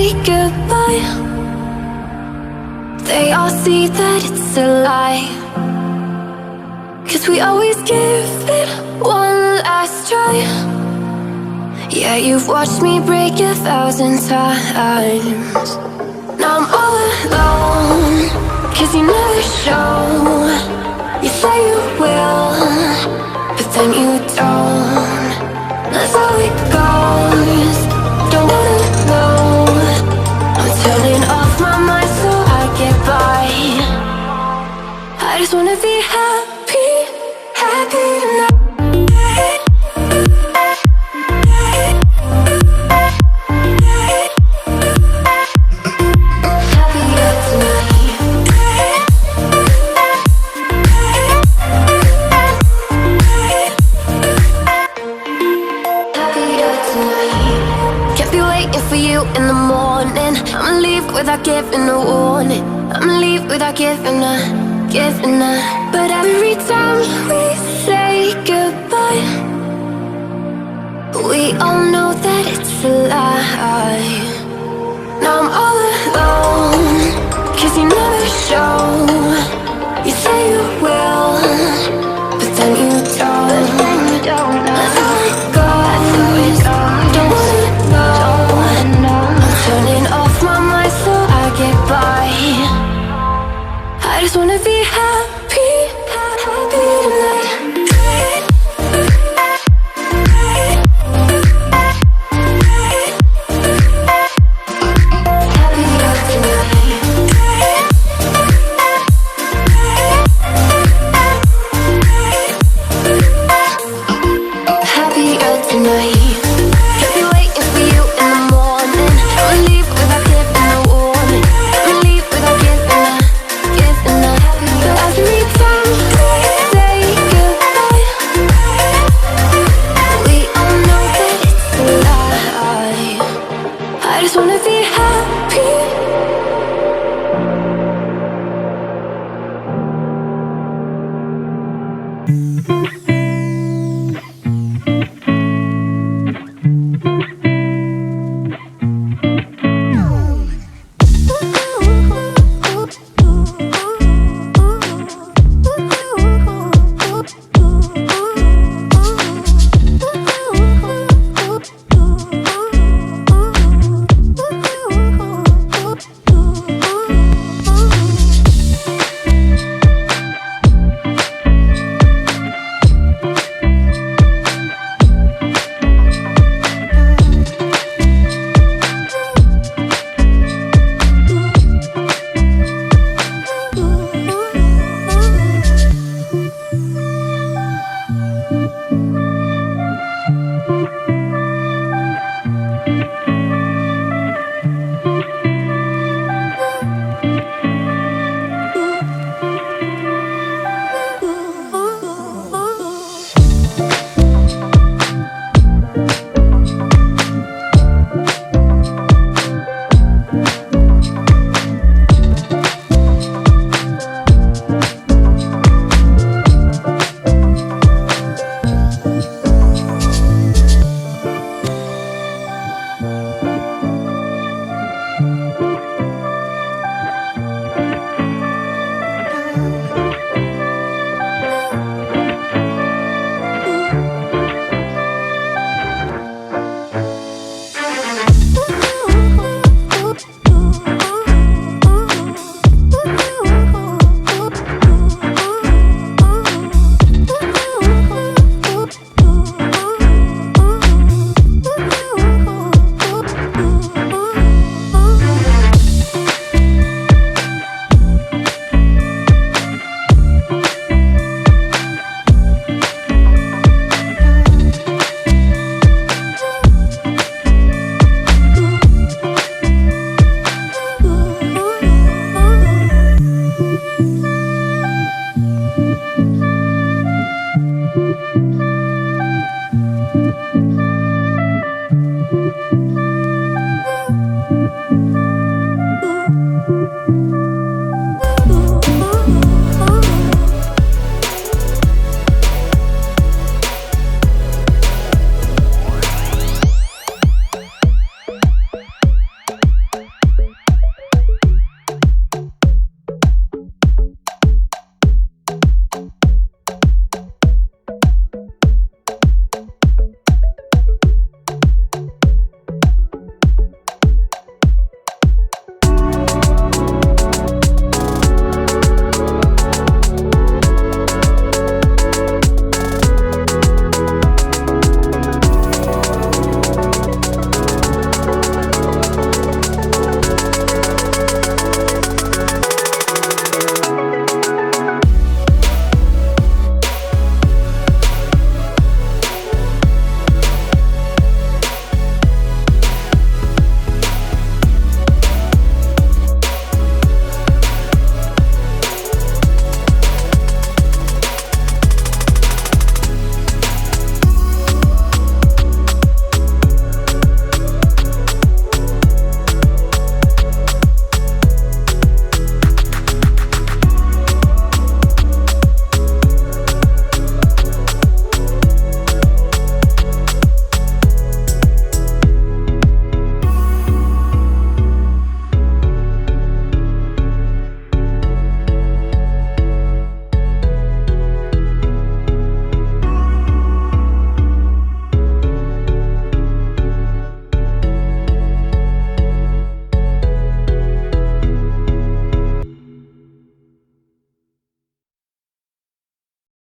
say goodbye, they all see that it's a lie. 'Cause we always give it one last try. Yeah, you've watched me break 1,000 times. Now I'm all alone, 'cause you never show. You say you will, but then you don't. That's how it goes. Don't wanna know. I'm turning off my mind so I get by. I just wanna be happy, happy tonight. In the morning, I'ma leave without giving a warning. I'ma leave without giving a. But every time we say goodbye, we all know that it's a lie. Now I'm all alone, 'cause you never show. You say you will, but then you don't. That's how it goes. Don't wanna know. Turning off my mind so I get by. I just wanna be happy, happy tonight. Happier tonight. I just wanna be happy.